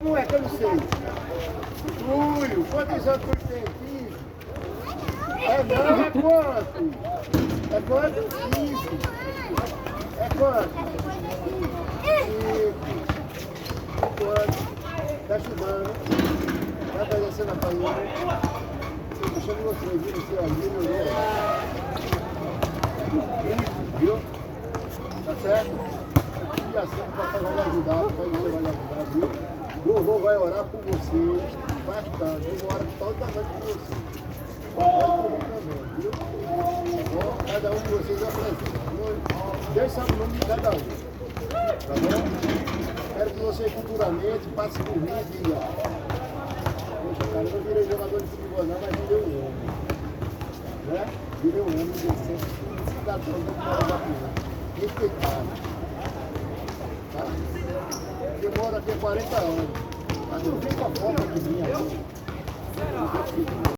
Como é que eu não sei? Túlio, quantos anos tu tem? 15? É não, é quanto? É quanto? 15. É quanto? 5. Quanto? Tá estudando. Vai aparecer na farinha. Eu tô chamando você, viu? Você ali, viu? Tá certo? E assim o papai vai lhe ajudar, o pai vai lhe ajudar, viu? O vovô vai orar por você bastante. Eu vou orar toda noite por você. Papai também, viu? Bom, cada um de vocês apresenta. Deus sabe o nome de cada um. Tá bom? Quero que você futuramente passe por mim e diga: poxa, cara, eu não virei jogador de futebol não, mas virei um homem. Né? Virei um homem decente, cidadão do Paraguai. Respeitado. Tá? Eu moro aqui há 40 anos. Mas eu venho com a foto de mim aqui.